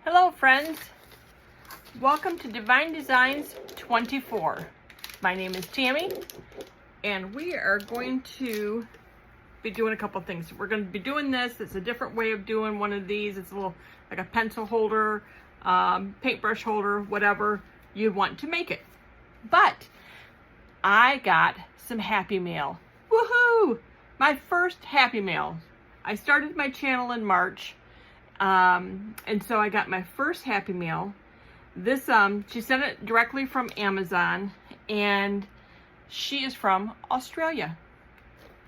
Hello friends, welcome to Divine Designs 24. My name is Tammy and we are going to be doing a couple things. We're going to be doing this. It's a different way of doing one of these. It's a little like a pencil holder, paintbrush holder, whatever you want to make it. But I got some Happy Mail. Woohoo! My first Happy Mail. I started my channel in March. And so I got my first Happy Mail. This, she sent it directly from Amazon, and she is from Australia.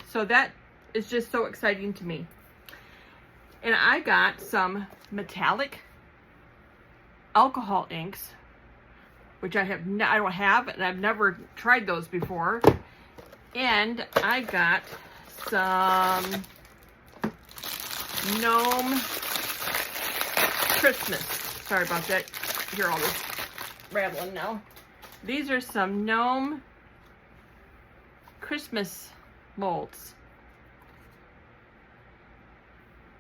So that is just so exciting to me. And I got some metallic alcohol inks, which I don't have, and I've never tried those before. And I got some gnome Christmas. Sorry about that. Hear all this rattling now. These are some gnome Christmas molds.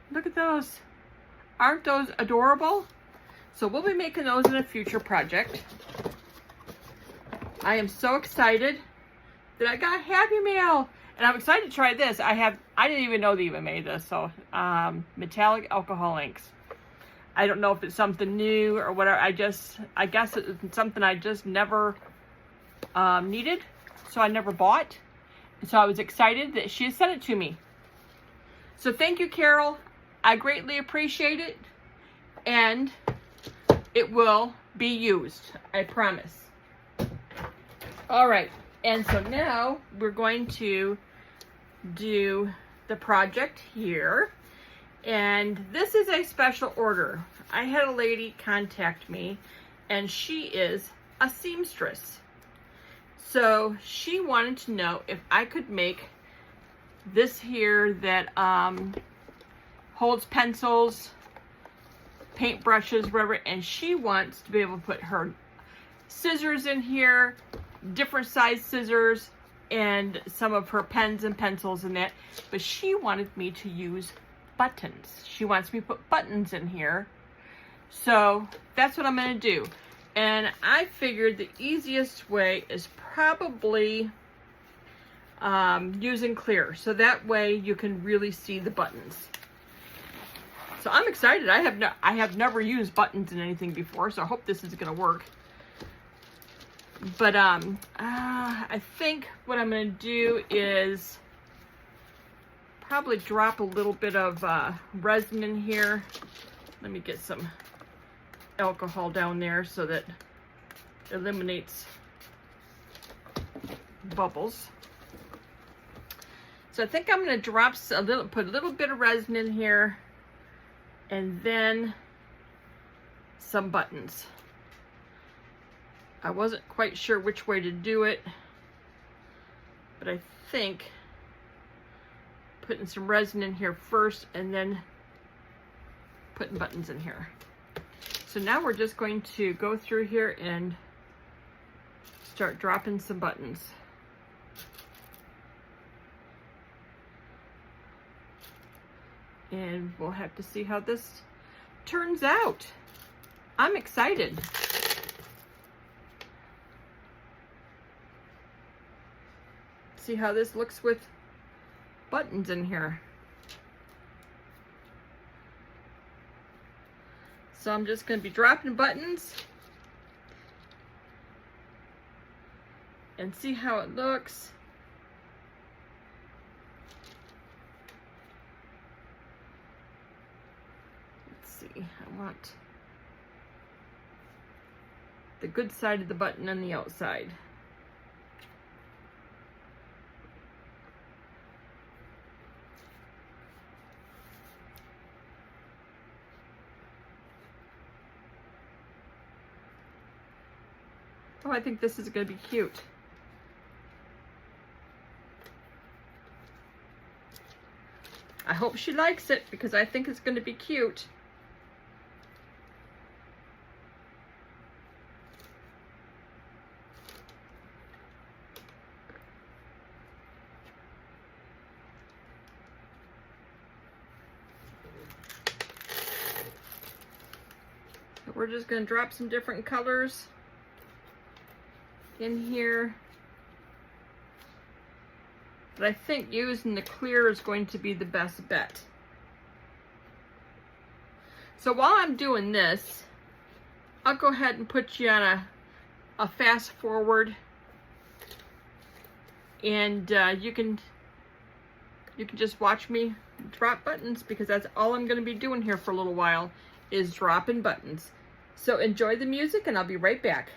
Look at those. Aren't those adorable? So we'll be making those in a future project. I am so excited that I got Happy Mail. And I'm excited to try this. I didn't even know they even made this. So metallic alcohol inks. I don't know if it's something new or whatever. I guess it's something I just never needed, so I never bought. And so I was excited that she had sent it to me. So thank you, Carol. I greatly appreciate it, and it will be used. I promise. All right, and so now we're going to do the project here. And this is a special order. I had a lady contact me, and she is a seamstress. So she wanted to know if I could make this here that holds pencils, paint brushes, whatever, and she wants to be able to put her scissors in here, different size scissors, and some of her pens and pencils in that. But she wanted me to use buttons. She wants me to put buttons in here. So that's what I'm going to do. And I figured the easiest way is probably using clear. So that way you can really see the buttons. So I'm excited. I have never used buttons in anything before, so I hope this is going to work. But I think what I'm going to do is probably drop a little bit of resin in here. Let me get some alcohol down there so that it eliminates bubbles. So I think I'm going to put a little bit of resin in here, and then some buttons. I wasn't quite sure which way to do it, but I think putting some resin in here first and then putting buttons in here. So now we're just going to go through here and start dropping some buttons. And we'll have to see how this turns out. I'm excited. See how this looks with buttons in here. So I'm just going to be dropping buttons and see how it looks. Let's see, I want the good side of the button on the outside. Oh, I think this is going to be cute. I hope she likes it because I think it's going to be cute. So we're just going to drop some different colors in here. But I think using the clear is going to be the best bet. So while I'm doing this, I'll go ahead and put you on a fast forward, and you can just watch me drop buttons, because that's all I'm going to be doing here for a little while, is dropping buttons. So enjoy the music and I'll be right back.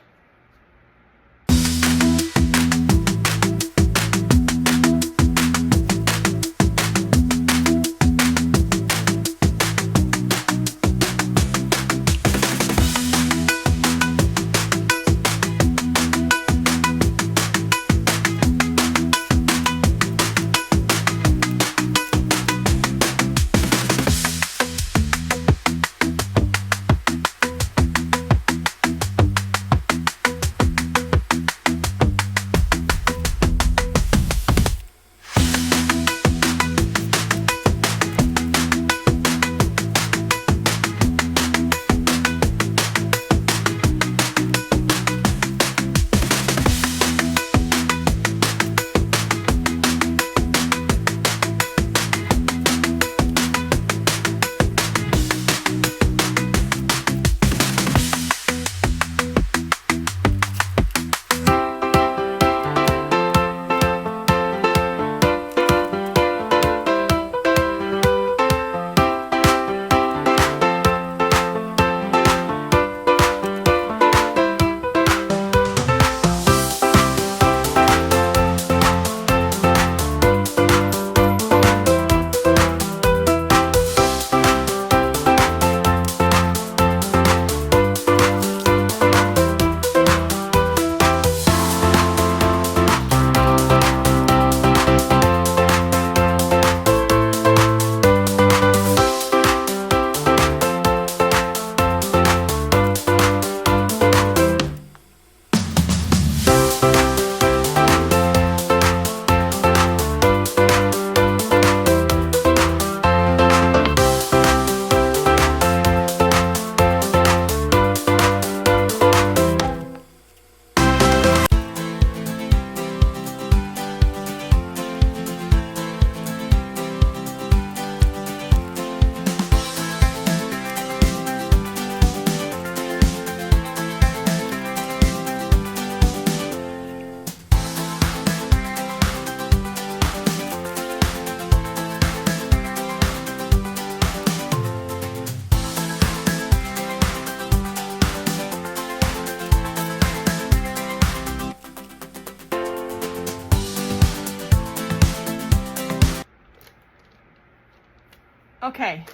Okay,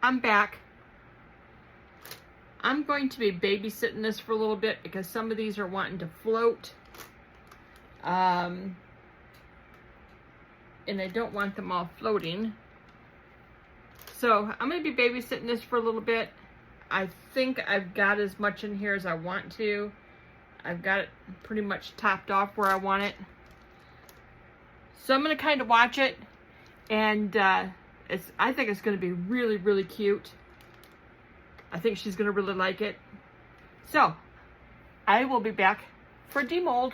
I'm back. I'm going to be babysitting this for a little bit because some of these are wanting to float. And I don't want them all floating. So I'm going to be babysitting this for a little bit. I think I've got as much in here as I want to. I've got it pretty much topped off where I want it. So I'm going to kind of watch it, and I think it's going to be really, really cute. I think she's going to really like it. So I will be back for demold.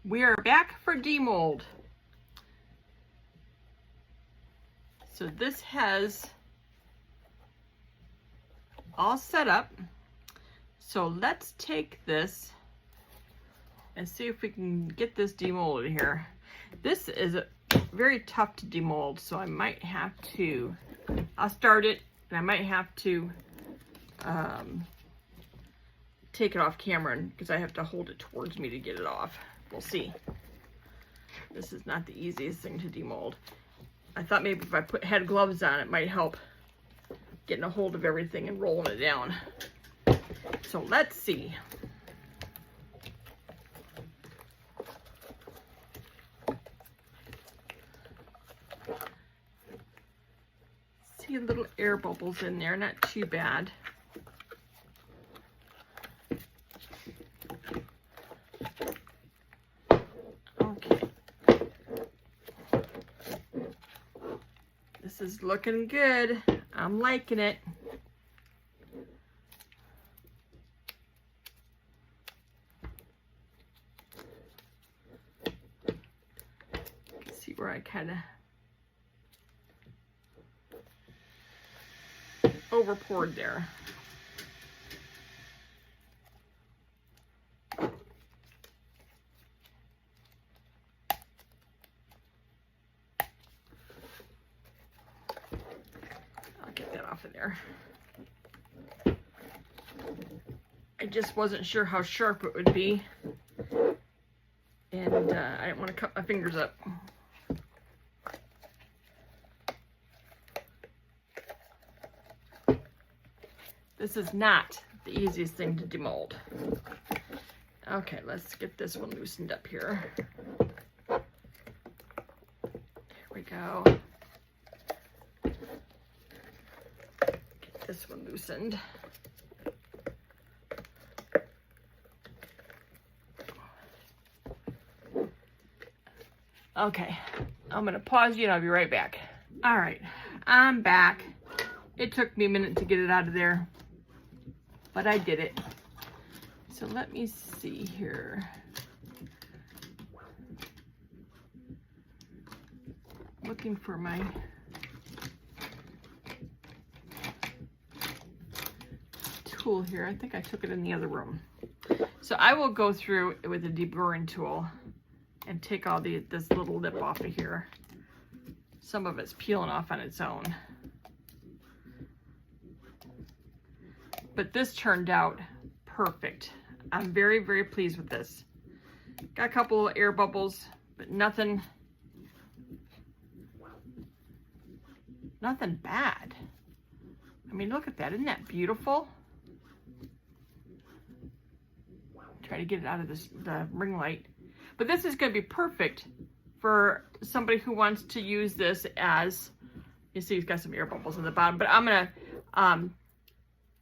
We are back for demold. So this has all set up. So let's take this and see if we can get this demolded here. This is very tough to demold, so I might have to, I'll start it, and I might have to take it off camera because I have to hold it towards me to get it off. We'll see. This is not the easiest thing to demold. I thought maybe if I had gloves on, it might help getting a hold of everything and rolling it down. So let's see. See little air bubbles in there, not too bad. Okay. This is looking good. I'm liking it. See where I kind of over poured there. Off of there. I just wasn't sure how sharp it would be, and I didn't want to cut my fingers up. This is not the easiest thing to demold. Okay, let's get this one loosened up here. There we go. This one loosened. Okay, I'm gonna pause you and I'll be right back. All right, I'm back. It took me a minute to get it out of there, but I did it. So let me see here. Looking for my tool here. I think I took it in the other room. So I will go through with a deburring tool and take all this little lip off of here. Some of it's peeling off on its own. But this turned out perfect. I'm very, very pleased with this. Got a couple of air bubbles, but nothing bad. I mean, look at that. Isn't that beautiful? Try to get it out of the ring light. But this is going to be perfect for somebody who wants to use this as, you see it's got some air bubbles in the bottom, but I'm going to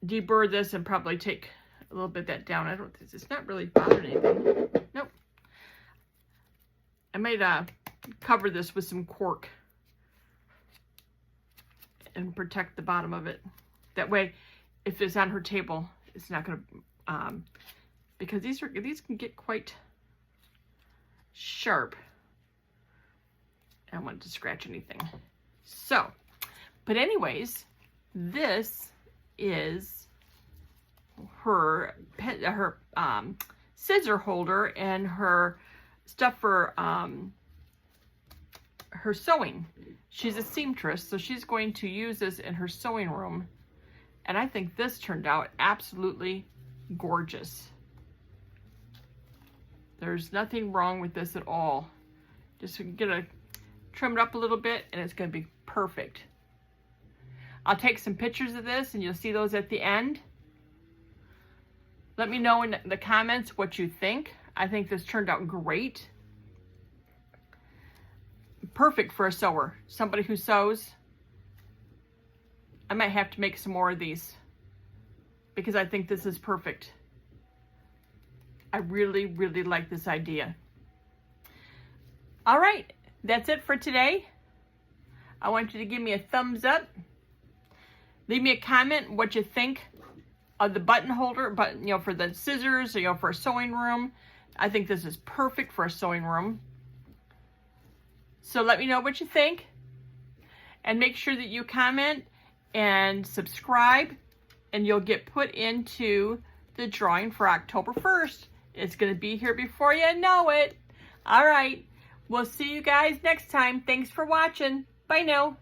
deburr this and probably take a little bit of that down. It's not really bothering anything. Nope. I might cover this with some cork and protect the bottom of it. That way, if it's on her table, it's not going to, because these can get quite sharp. I don't want it to scratch anything. So, but anyways, this is her scissor holder and her stuff for her sewing. She's a seamstress, so she's going to use this in her sewing room, and I think this turned out absolutely gorgeous. There's nothing wrong with this at all. Just gonna trim it up a little bit and it's gonna be perfect. I'll take some pictures of this and you'll see those at the end. Let me know in the comments what you think. I think this turned out great. Perfect for a sewer. Somebody who sews. I might have to make some more of these because I think this is perfect. I really, really like this idea. All right, that's it for today. I want you to give me a thumbs up. Leave me a comment what you think of the button holder, but you know, for the scissors, you know, for a sewing room. I think this is perfect for a sewing room. So let me know what you think, and make sure that you comment and subscribe, and you'll get put into the drawing for October 1st. It's going to be here before you know it. All right. We'll see you guys next time. Thanks for watching. Bye now.